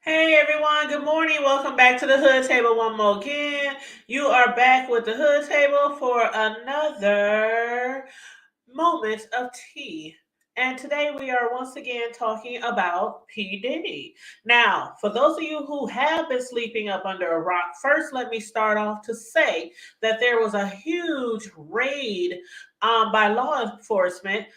Hey everyone, good morning. Welcome back to the Hood Table one more again. You are back with the Hood Table for another moment of tea. And today we are once again talking about P. Diddy. Now, for those of you who have been sleeping up under a rock, first let me start off to say that there was a huge raid by law enforcement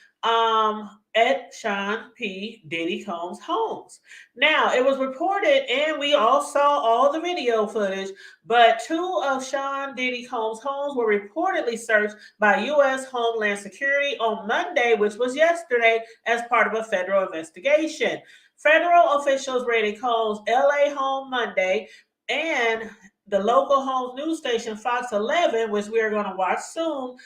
at Sean P. Diddy Combs' homes. Now, it was reported, and we all saw all the video footage, but two of Sean Diddy Combs' homes were reportedly searched by U.S. Homeland Security on Monday, which was yesterday, as part of a federal investigation. Federal officials raided Combs' LA home Monday, and the local Holmes news station Fox 11, which we are going to watch soon,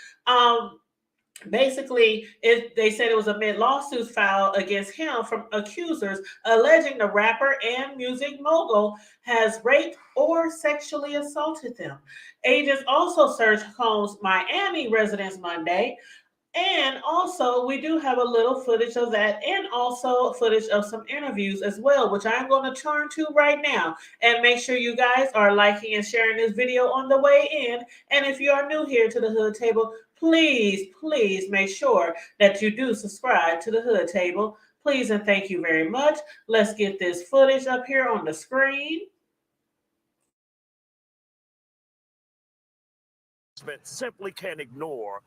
basically they said it was amid lawsuits filed against him from accusers alleging the rapper and music mogul has raped or sexually assaulted them. Agents also searched Combs' Miami residence Monday, and also, we do have a little footage of that and also footage of some interviews as well, which I'm going to turn to right now. And make sure you guys are liking and sharing this video on the way in. And if you are new here to the Hood Table, please make sure that you do subscribe to the Hood Table. Please and thank you very much. Let's get this footage up here on the screen. Simply can't ignore.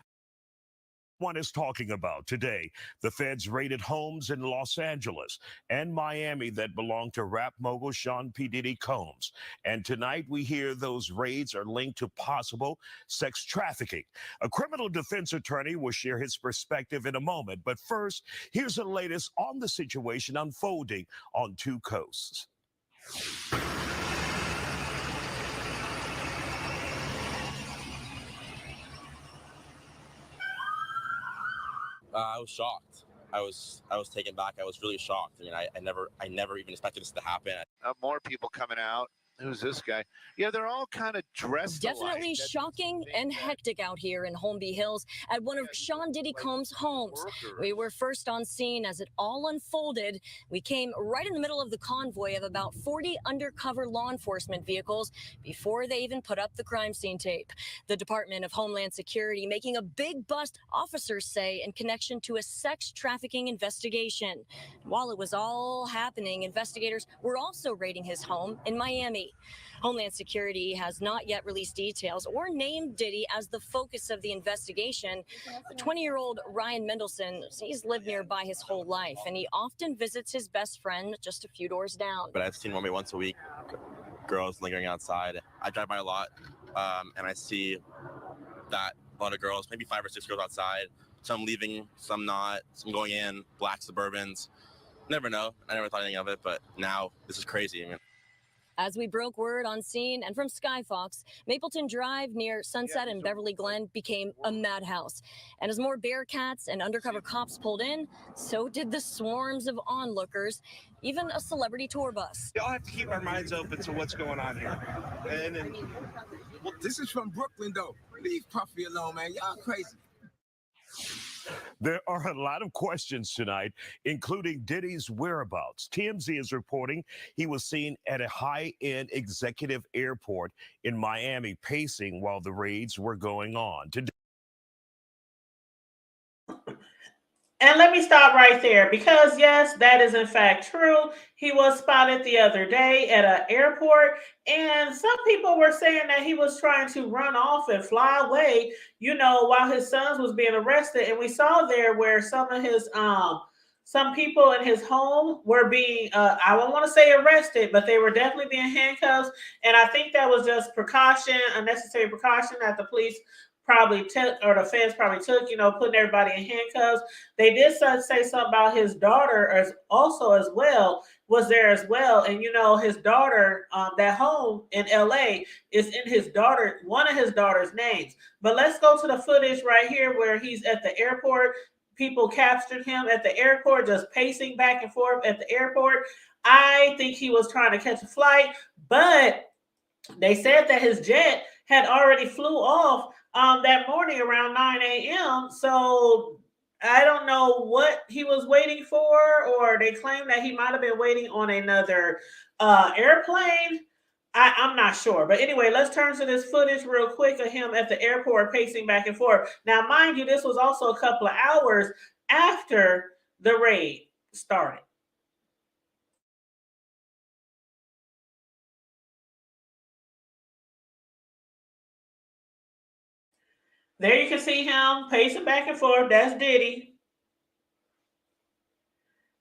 One is talking about today. The feds raided homes in Los Angeles and Miami that belong to rap mogul Sean P. Diddy Combs. And tonight we hear those raids are linked to possible sex trafficking. A criminal defense attorney will share his perspective in a moment. But first, here's the latest on the situation unfolding on two coasts. I was shocked. I was taken back. I was really shocked. I mean, I never even expected this to happen. More people coming out. Who's this guy? Yeah, they're all kind of dressed Definitely alike. shocking and hectic out here in Holmby Hills at one of Sean Diddy Combs' homes. We were first on scene as it all unfolded. We came right in the middle of the convoy of about 40 undercover law enforcement vehicles before they even put up the crime scene tape. The Department of Homeland Security making a big bust, officers say, in connection to a sex trafficking investigation. While it was all happening, investigators were also raiding his home in Miami. Homeland Security has not yet released details or named Diddy as the focus of the investigation. The 20-year-old Ryan Mendelson, he's lived nearby his whole life, and he often visits his best friend just a few doors down. But I've seen one once a week, girls lingering outside. I drive by a lot, and I see that a lot of girls, maybe 5 or 6 girls outside. Some leaving, some not, some going in, black Suburbans. Never know. I never thought anything of it, but now this is crazy. I mean, as we broke word on scene and from Skyfox, Mapleton Drive near Sunset and Beverly Glen became a madhouse. And as more Bearcats and undercover cops pulled in, so did the swarms of onlookers, even a celebrity tour bus. We all have to keep our minds open to what's going on here. Well, this is from Brooklyn, though. Leave Puffy alone, man. Y'all crazy. There are a lot of questions tonight, including Diddy's whereabouts. TMZ is reporting he was seen at a high-end executive airport in Miami pacing while the raids were going on. And let me stop right there because, yes, that is in fact true. He was spotted the other day at an airport, and some people were saying that he was trying to run off and fly away, while his sons was being arrested. And we saw there where some of his some people in his home were being I don't want to say arrested, but they were definitely being handcuffed. And I think that was just unnecessary precaution that the police probably took, or the feds probably took, putting everybody in handcuffs. They did say something about his daughter as well, was there as well. And, his daughter, that home in LA is in one of his daughter's names. But let's go to the footage right here where he's at the airport. People captured him at the airport, just pacing back and forth at the airport. I think he was trying to catch a flight, but they said that his jet had already flew off that morning around 9 a.m. So I don't know what he was waiting for, or they claim that he might have been waiting on another airplane. I'm not sure. But anyway, let's turn to this footage real quick of him at the airport pacing back and forth. Now, mind you, this was also a couple of hours after the raid started. There you can see him pacing back and forth. That's Diddy.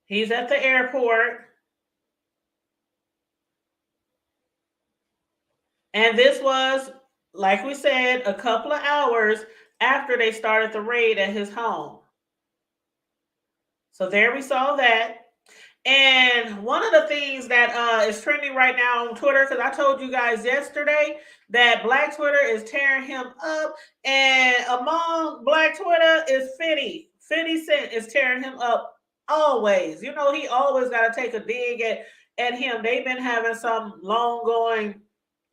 He's at the airport. And this was, like we said, a couple of hours after they started the raid at his home. So there we saw that. And one of the things that is trending right now on Twitter, because I told you guys yesterday that Black Twitter is tearing him up. And among Black Twitter is 50. 50 Cent is tearing him up always. You know, he always got to take a dig at him. They've been having some long going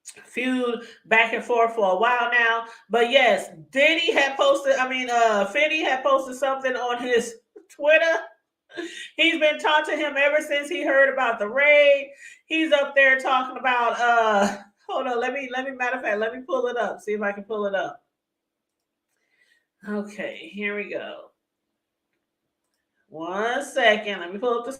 feud back and forth for a while now. But yes, Diddy had posted, 50 had posted something on his Twitter. He's been taunting him ever since he heard about the raid. He's up there talking about hold on, let me matter of fact, let me pull it up. See if I can pull it up. Okay, here we go. 1 second. Let me pull up the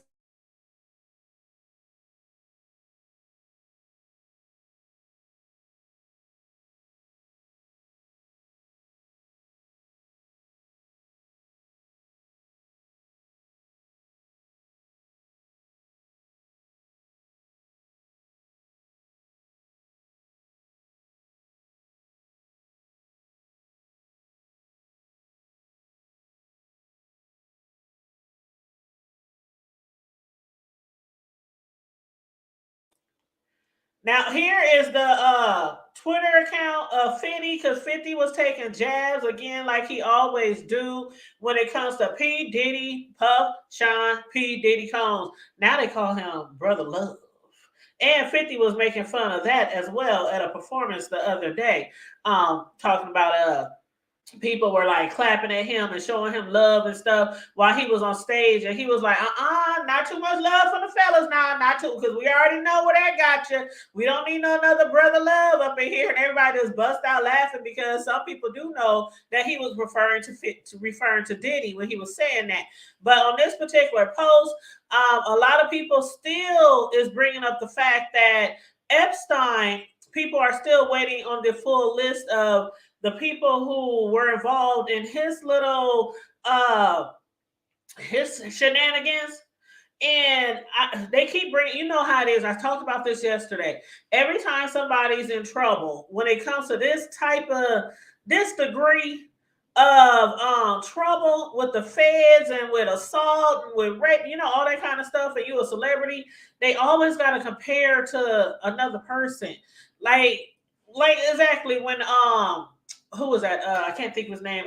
Now here is the Twitter account of 50, because 50 was taking jabs again like he always do when it comes to P. Diddy, Puff, Sean, P. Diddy Combs. Now they call him Brother Love. And 50 was making fun of that as well at a performance the other day, talking about people were like clapping at him and showing him love and stuff while he was on stage, and he was like, not too much love for the fellas now, not too, because we already know where that got you. We don't need no another Brother Love up in here. And everybody just bust out laughing, because some people do know that he was referring to Diddy when he was saying that. But on this particular post, a lot of people still is bringing up the fact that Epstein, people are still waiting on the full list of the people who were involved in his little his shenanigans. And they keep bringing, you know how it is. I talked about this yesterday. Every time somebody's in trouble, when it comes to this degree of trouble with the feds and with assault and with rape, you know, all that kind of stuff, and you a celebrity, they always got to compare to another person. Like exactly when who was that? I can't think of his name.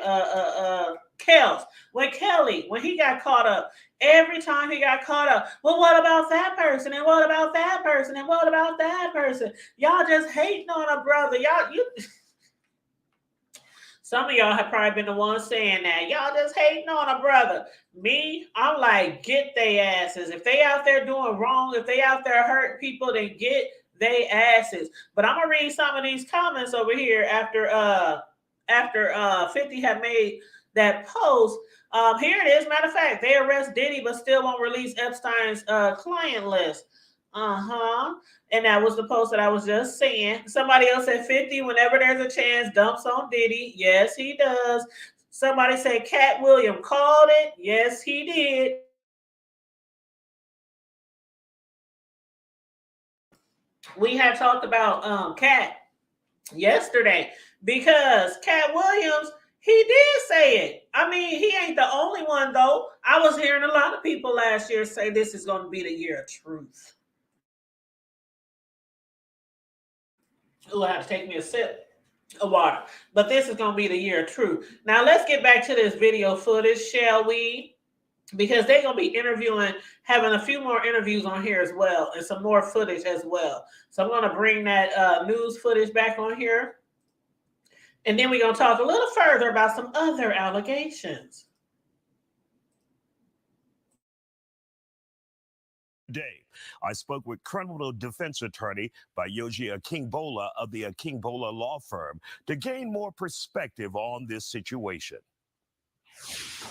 Kels. When he got caught up, every time he got caught up, well, what about that person? And what about that person? And what about that person? Y'all just hating on a brother. Some of y'all have probably been the ones saying that. Y'all just hating on a brother. Me, I'm like, get they asses. If they out there doing wrong, if they out there hurting people, then get they asses. But I'm gonna read some of these comments over here after 50 had made that post. Here it is. Matter of fact, they arrest Diddy, but still won't release Epstein's client list. And that was the post that I was just saying. Somebody else said 50, whenever there's a chance, dumps on Diddy. Yes, he does. Somebody said Cat William called it. Yes, he did. We had talked about Cat yesterday, because Cat Williams, he did say it. I mean, he ain't the only one, though. I was hearing a lot of people last year say this is going to be the year of truth. Oh, I have to take me a sip of water. But this is going to be the year of truth. Now, let's get back to this video footage, shall we? Because they're going to be having a few more interviews on here as well, and some more footage as well. So I'm going to bring that news footage back on here. And then we're going to talk a little further about some other allegations. Day. I spoke with criminal defense attorney Bayoji Akingbola of the Akingbola law firm to gain more perspective on this situation.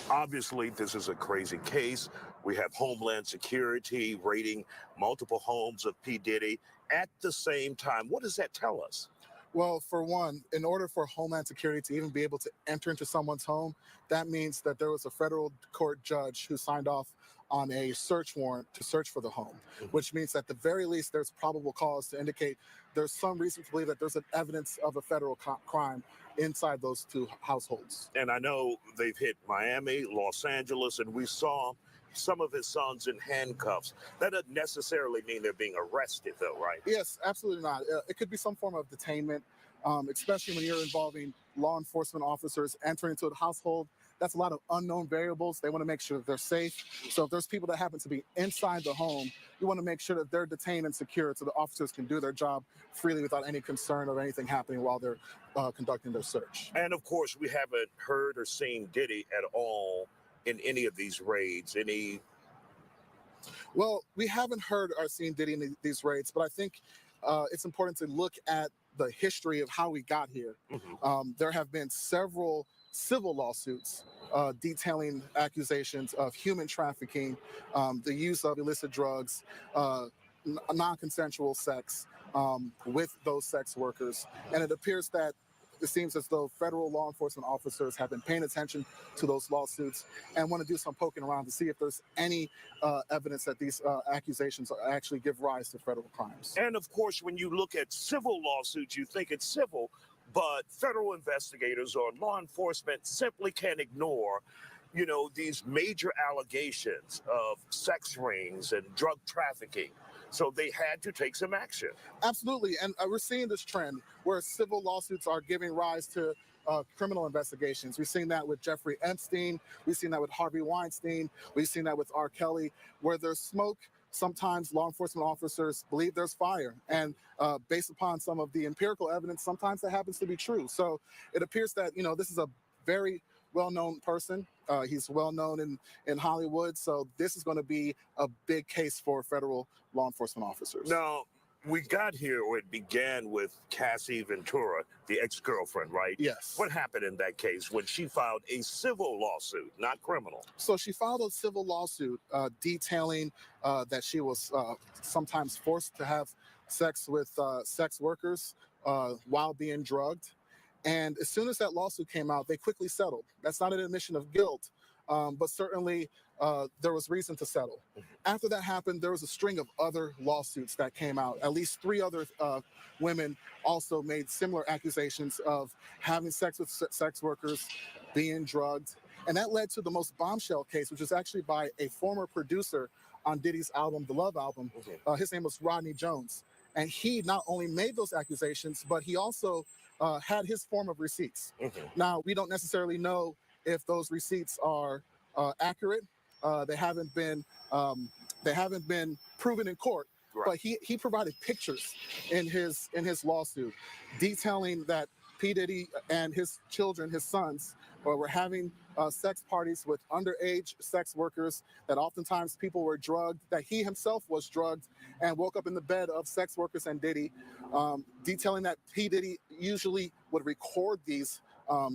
Obviously, this is a crazy case. We have Homeland Security raiding multiple homes of P. Diddy at the same time. What does that tell us? Well, for one, in order for Homeland Security to even be able to enter into someone's home, that means that there was a federal court judge who signed off on a search warrant to search for the home, which means that at the very least there's probable cause to indicate there's some reason to believe that there's an evidence of a federal crime inside those two households. And I know they've hit Miami, Los Angeles, and we saw some of his sons in handcuffs. That doesn't necessarily mean they're being arrested, though, right? Yes, absolutely not. It could be some form of detainment, especially when you're involving law enforcement officers entering into a household. That's a lot of unknown variables. They want to make sure that they're safe. So if there's people that happen to be inside the home, you want to make sure that they're detained and secured so the officers can do their job freely without any concern of anything happening while they're conducting their search. And of course, we haven't heard or seen Diddy at all in any of these raids. Well, we haven't heard or seen Diddy in these raids, but I think it's important to look at the history of how we got here. There have been several civil lawsuits detailing accusations of human trafficking, the use of illicit drugs, non-consensual sex with those sex workers. And it appears that it seems as though federal law enforcement officers have been paying attention to those lawsuits and want to do some poking around to see if there's any evidence that these accusations actually give rise to federal crimes. And of course, when you look at civil lawsuits, you think it's civil, but federal investigators or law enforcement simply can't ignore, these major allegations of sex rings and drug trafficking. So they had to take some action. Absolutely. And we're seeing this trend where civil lawsuits are giving rise to criminal investigations. We've seen that with Jeffrey Epstein. We've seen that with Harvey Weinstein. We've seen that with R. Kelly, where there's smoke. Sometimes law enforcement officers believe there's fire. And based upon some of the empirical evidence, sometimes that happens to be true. So it appears that, this is a very well-known person. He's well-known in Hollywood. So this is going to be a big case for federal law enforcement officers. Now, we got here where it began with Cassie Ventura, the ex-girlfriend, right? Yes. What happened in that case when she filed a civil lawsuit, not criminal? So she filed a civil lawsuit detailing that she was sometimes forced to have sex with sex workers while being drugged. And as soon as that lawsuit came out, they quickly settled. That's not an admission of guilt, but certainly there was reason to settle. After that happened, there was a string of other lawsuits that came out. At least 3 other women also made similar accusations of having sex with sex workers, being drugged. And that led to the most bombshell case, which was actually by a former producer on Diddy's album, The Love Album. His name was Rodney Jones. And he not only made those accusations, but he also had his form of receipts. Now, we don't necessarily know if those receipts are accurate. They haven't been proven in court. Right. But he provided pictures in his lawsuit detailing that P. Diddy and his children, his sons, were having sex parties with underage sex workers, that oftentimes people were drugged, that he himself was drugged and woke up in the bed of sex workers and Diddy, detailing that P. Diddy usually would record these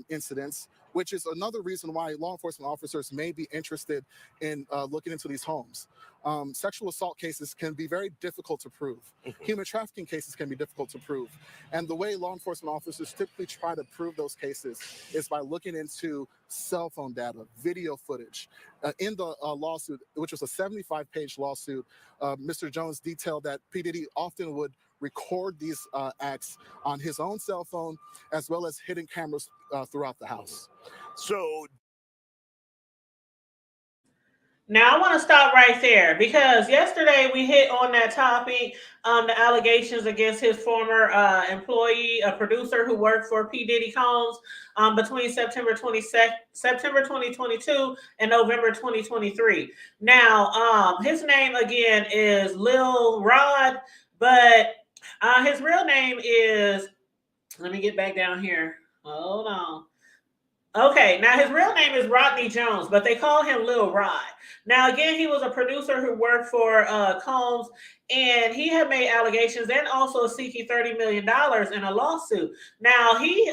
incidents, which is another reason why law enforcement officers may be interested in looking into these homes. Sexual assault cases can be very difficult to prove. Human trafficking cases can be difficult to prove. And the way law enforcement officers typically try to prove those cases is by looking into cell phone data, video footage. In the lawsuit, which was a 75-page lawsuit, Mr. Jones detailed that P. Diddy often would record these acts on his own cell phone, as well as hidden cameras throughout the house. So now I want to stop right there because yesterday we hit on that topic, the allegations against his former employee, a producer who worked for P. Diddy Combs between September 2022 and November 2023. Now, his name again is Lil Rod, but his real name is, let me get back down here. Hold on. Okay, now his real name is Rodney Jones, but they call him Lil Rod. Now, again, he was a producer who worked for Combs, and he had made allegations and also seeking $30 million in a lawsuit. Now, he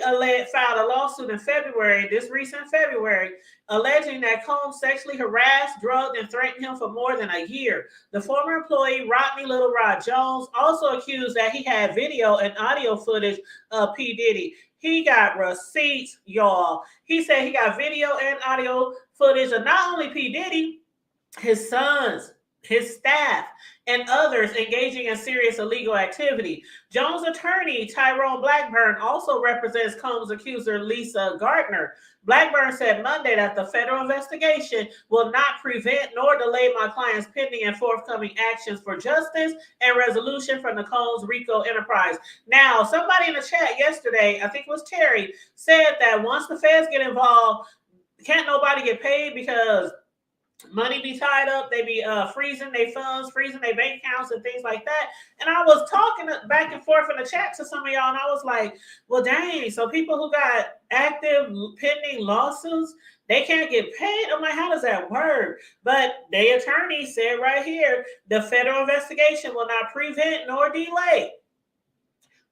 filed a lawsuit in February, this recent February, alleging that Combs sexually harassed, drugged, and threatened him for more than a year. The former employee, Rodney Lil Rod Jones, also accused that he had video and audio footage of P. Diddy. He got receipts, y'all. He said he got video and audio footage of not only P. Diddy, his sons, his staff, and others engaging in serious illegal activity. Jones' attorney, Tyrone Blackburn, also represents Combs' accuser, Lisa Gardner. Blackburn said Monday that the federal investigation will not prevent nor delay my client's pending and forthcoming actions for justice and resolution from the Combs RICO enterprise. Now, somebody in the chat yesterday, I think it was Terry, said that once the feds get involved, can't nobody get paid because money be tied up. They be freezing their funds, freezing their bank accounts and things like that. And I was talking back and forth in the chat to some of y'all, and I was like, well, dang, so people who got active pending lawsuits, they can't get paid? I'm like, how does that work? But the attorney said right here, the federal investigation will not prevent nor delay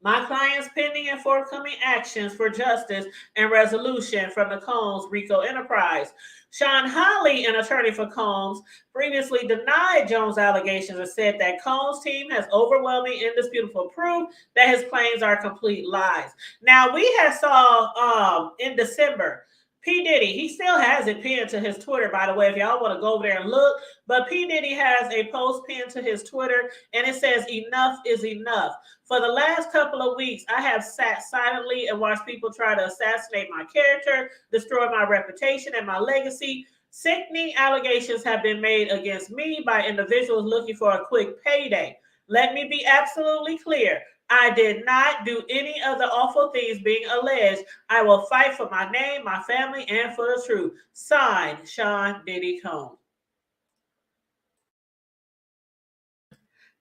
my client's pending and forthcoming actions for justice and resolution from the Combs RICO enterprise. Sean Holley, an attorney for Combs, previously denied Jones' allegations and said that Combs' team has overwhelming, indisputable proof that his claims are complete lies. Now, we had saw in December, P. Diddy, he still has it pinned to his Twitter, by the way, if y'all want to go over there and look. But P. Diddy has a post pinned to his Twitter, and it says, enough is enough. For the last couple of weeks, I have sat silently and watched people try to assassinate my character, destroy my reputation and my legacy. Sickening allegations have been made against me by individuals looking for a quick payday. Let me be absolutely clear. I did not do any of the awful things being alleged. I will fight for my name, my family, and for the truth. Signed, Sean Diddy Combs.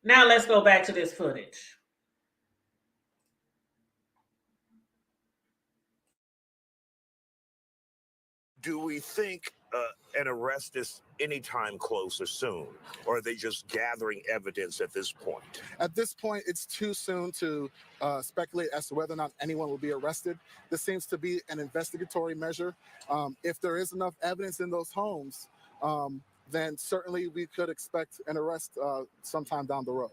Now let's go back to this footage. Do we think an arrest is anytime close or soon, or are they just gathering evidence at this point? At this point, it's too soon to speculate as to whether or not anyone will be arrested. This seems to be an investigatory measure. If there is enough evidence in those homes, then certainly we could expect an arrest sometime down the road.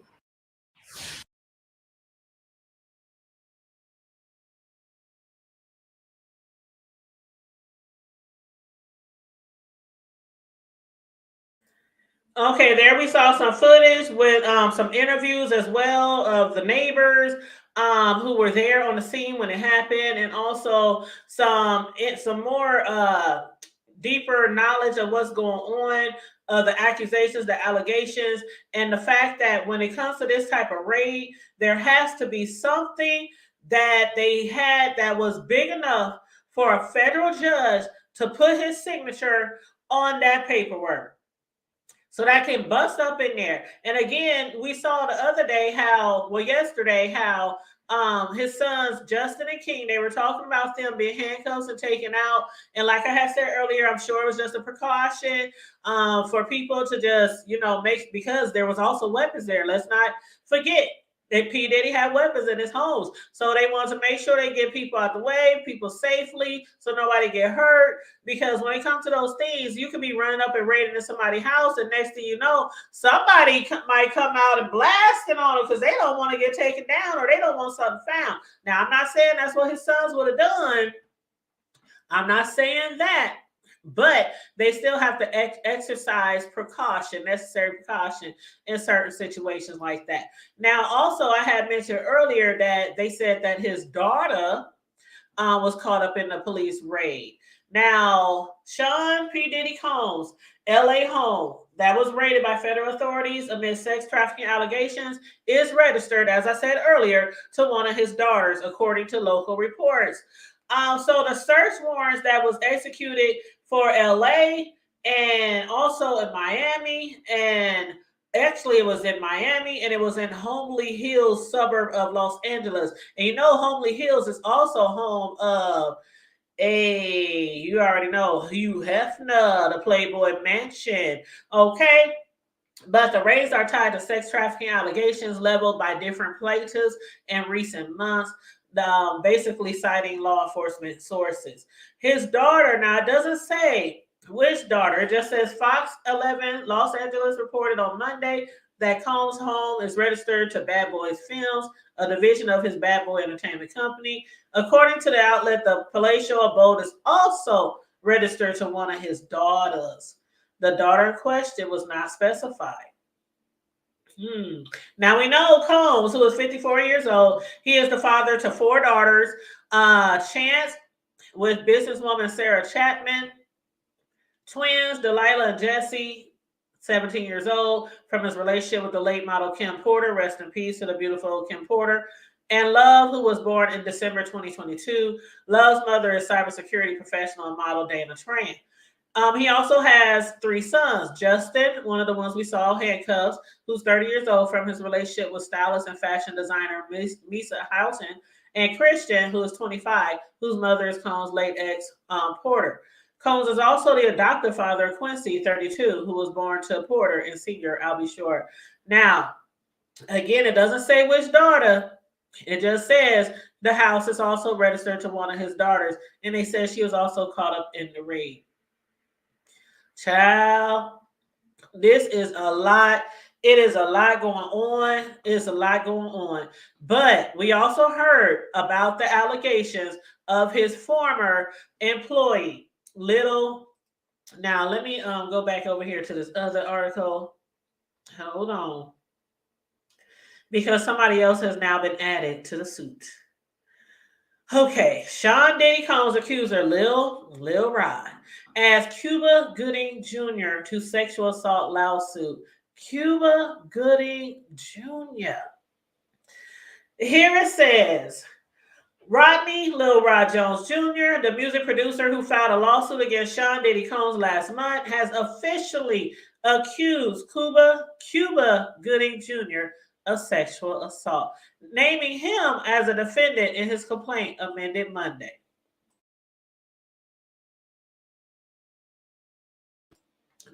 Okay, there we saw some footage with some interviews as well of the neighbors who were there on the scene when it happened, and also some more deeper knowledge of what's going on, the accusations, the allegations, and the fact that when it comes to this type of raid, there has to be something that they had that was big enough for a federal judge to put his signature on that paperwork. So that can bust up in there. And again, we saw the other day yesterday, how his sons, Justin and King, they were talking about them being handcuffed and taken out. And like I had said earlier, I'm sure it was just a precaution for people to just, because there was also weapons there. Let's not forget that P. Diddy had weapons in his homes. So they wanted to make sure they get people out the way, people safely, so nobody get hurt. Because when it comes to those things, you could be running up and raiding in somebody's house, and next thing you know, somebody might come out and blasting on them because they don't want to get taken down or they don't want something found. Now, I'm not saying that's what his sons would have done. I'm not saying that. But they still have to exercise necessary precaution in certain situations like that. Now, also, I had mentioned earlier that they said that his daughter was caught up in the police raid. Now, Sean P. Diddy Combs' LA home that was raided by federal authorities amid sex trafficking allegations is registered, as I said earlier, to one of his daughters, according to local reports. So the search warrants that was executed for LA and also in Miami, and actually it was in Miami and it was in Homely Hills suburb of Los Angeles. And Homely Hills is also home of Hey, you already know Hugh Hefner, the Playboy Mansion. Okay. But the raids are tied to sex trafficking allegations leveled by different plaintiffs in recent months, basically citing law enforcement sources. His daughter, now it doesn't say which daughter, it just says Fox 11 Los Angeles reported on Monday that Combs' home is registered to Bad Boys Films, a division of his Bad Boy Entertainment Company. According to the outlet, the palatial abode is also registered to one of his daughters. The daughter in question was not specified. Now we know Combs, who is 54 years old, he is the father to 4 daughters. Chance with businesswoman Sarah Chapman, twins Delilah and Jesse, 17 years old, from his relationship with the late model Kim Porter. Rest in peace to the beautiful Kim Porter. And Love, who was born in December 2022. Love's mother is cybersecurity professional and model Dana Tran. He also has 3 sons. Justin, one of the ones we saw, handcuffs, who's 30 years old, from his relationship with stylist and fashion designer Misa Houghton, and Christian, who is 25, whose mother is Combs' late ex, Porter. Combs is also the adoptive father of Quincy, 32, who was born to Porter and Senior, I'll be sure. Now, again, it doesn't say which daughter. It just says the house is also registered to one of his daughters, and they said she was also caught up in the raid. Child, this is a lot. It is a lot going on. It's a lot going on. But we also heard about the allegations of his former employee, Little. Now, let me go back over here to this other article. Hold on. Because somebody else has now been added to the suit. Okay, Sean Diddy Combs accuser Lil Rod as Cuba Gooding Jr. to sexual assault lawsuit. Cuba Gooding Jr. Here it says, Rodney Lil Rod Jones Jr., the music producer who filed a lawsuit against Sean Diddy Combs last month, has officially accused Cuba Gooding Jr. of sexual assault, naming him as a defendant in his complaint amended Monday.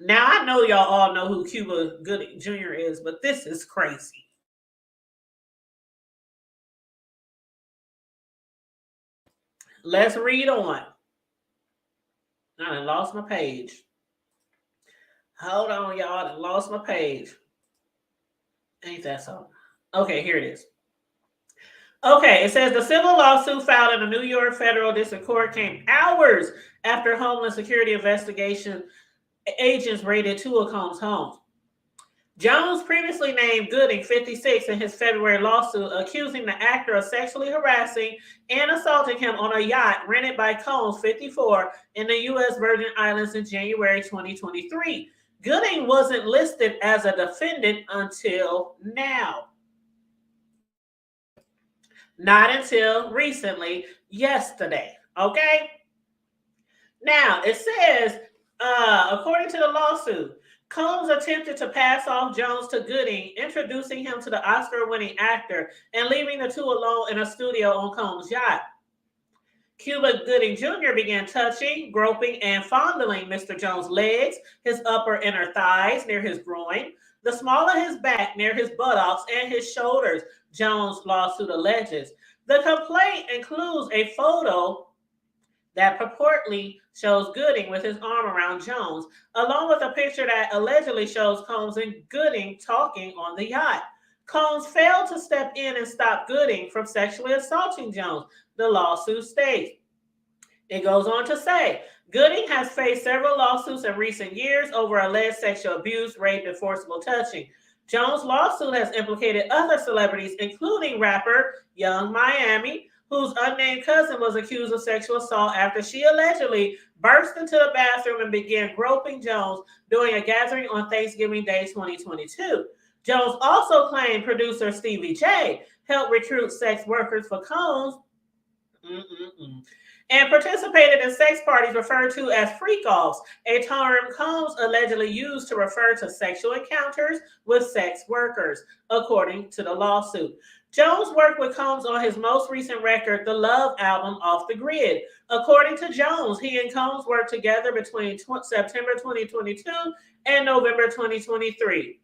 Now, I know y'all all know who Cuba Gooding Jr. is, but this is crazy. Let's read on. I done lost my page. Hold on, y'all. I done lost my page. Ain't that something? Okay, here it is. Okay, it says the civil lawsuit filed in the New York Federal District Court came hours after Homeland Security investigation agents raided 2 of Combs' homes. Jones previously named Gooding, 56, in his February lawsuit, accusing the actor of sexually harassing and assaulting him on a yacht rented by Combs, 54, in the U.S. Virgin Islands in January 2023. Gooding wasn't listed as a defendant until now. Not until recently, yesterday. Okay? Now, it says, according to the lawsuit, Combs attempted to pass off Jones to Gooding, introducing him to the Oscar-winning actor and leaving the 2 alone in a studio on Combs' yacht. Cuba Gooding Jr. began touching, groping, and fondling Mr. Jones' legs, his upper inner thighs near his groin, the small of his back near his buttocks, and his shoulders, Jones' lawsuit alleges. The complaint includes a photo that purportedly shows Gooding with his arm around Jones, along with a picture that allegedly shows Combs and Gooding talking on the yacht. Combs failed to step in and stop Gooding from sexually assaulting Jones, the lawsuit states. It goes on to say, Gooding has faced several lawsuits in recent years over alleged sexual abuse, rape, and forcible touching. Jones' lawsuit has implicated other celebrities, including rapper Young Miami, whose unnamed cousin was accused of sexual assault after she allegedly burst into the bathroom and began groping Jones during a gathering on Thanksgiving Day 2022. Jones also claimed producer Stevie J helped recruit sex workers for Combs and participated in sex parties referred to as freak-offs, a term Combs allegedly used to refer to sexual encounters with sex workers, according to the lawsuit. Jones worked with Combs on his most recent record, the Love album, Off the Grid. According to Jones, he and Combs worked together between September 2022 and November 2023.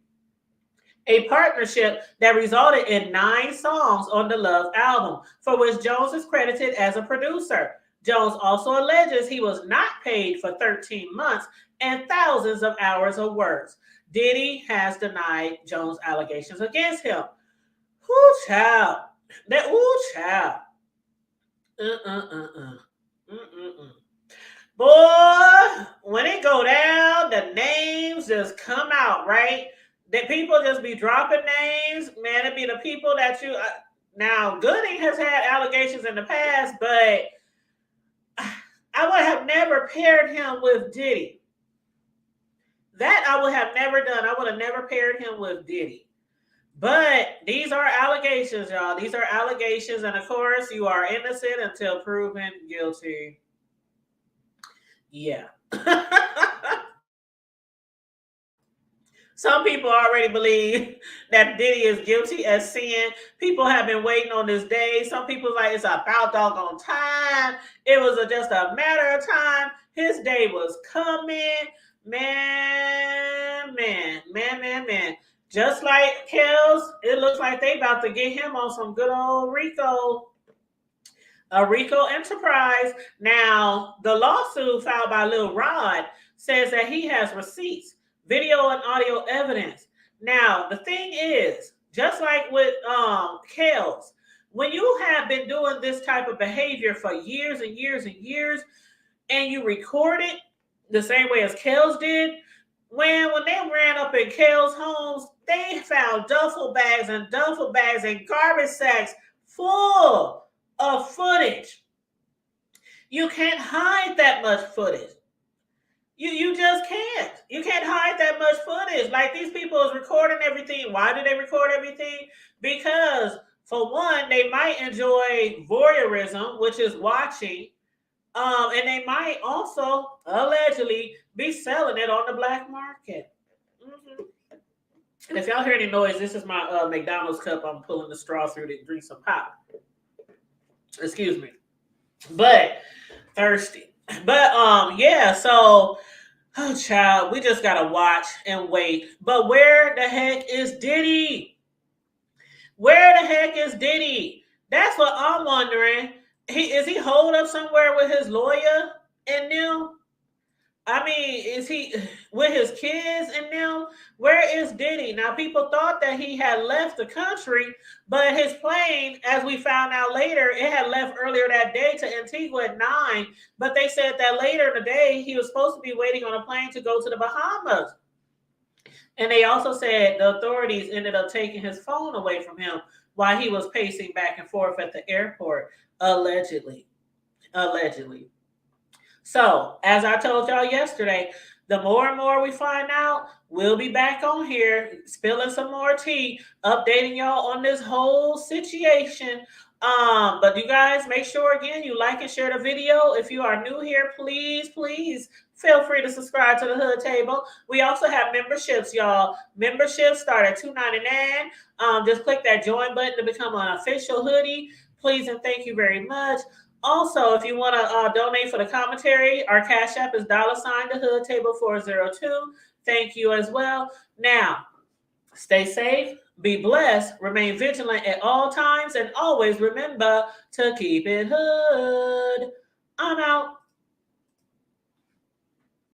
A partnership that resulted in 9 songs on the Love album, for which Jones is credited as a producer. Jones also alleges he was not paid for 13 months and thousands of hours of work. Diddy has denied Jones' allegations against him. Whoo, child. Child. Boy, when it go down, the names just come out, right? That people just be dropping names. Man, it be the people that you... now, Gooding has had allegations in the past, but I would have never paired him with Diddy. That I would have never done. I would have never paired him with Diddy. But these are allegations, y'all. These are allegations. And of course, you are innocent until proven guilty. Yeah. Some people already believe that Diddy is guilty as sin. People have been waiting on this day. Some people like it's about doggone time. It was just a matter of time. His day was coming. Man. Just like Kels, it looks like they about to get him on some good old Rico. A Rico enterprise. Now, the lawsuit filed by Lil Rod says that he has receipts, video and audio evidence. Now, the thing is, just like with Kels, when you have been doing this type of behavior for years and years and years, and you record it the same way as Kels did, when they ran up in Kels' homes, they found duffel bags and garbage sacks full of footage. You can't hide that much footage. You just can't. You can't hide that much footage. Like, these people is recording everything. Why do they record everything? Because, for one, they might enjoy voyeurism, which is watching. And they might also allegedly be selling it on the black market. Mm-hmm. And if y'all hear any noise, this is my McDonald's cup. I'm pulling the straw through to drink some pop. Excuse me. But thirsty. But yeah, so child, we just gotta watch and wait. But where the heck is Diddy? Where the heck is Diddy? That's what I'm wondering. Is he holed up somewhere with his lawyer and them? I mean, is he with his kids and them? Where is Diddy? Now, people thought that he had left the country, but his plane, as we found out later, it had left earlier that day to Antigua at 9. But they said that later in the day, he was supposed to be waiting on a plane to go to the Bahamas. And they also said the authorities ended up taking his phone away from him while he was pacing back and forth at the airport. Allegedly. So, as I told y'all yesterday, the more and more we find out, we'll be back on here spilling some more tea, updating y'all on this whole situation. But you guys, make sure again you like and share the video. If you are new here, please feel free to subscribe to the Hood Table. We also have memberships, y'all. Memberships start at $2.99. Just click that join button to become an official hoodie. Please and thank you very much. Also, if you want to donate for the commentary, our Cash App is $the Hood Table 402. Thank you as well. Now, stay safe, be blessed, remain vigilant at all times, and always remember to keep it hood. I'm out.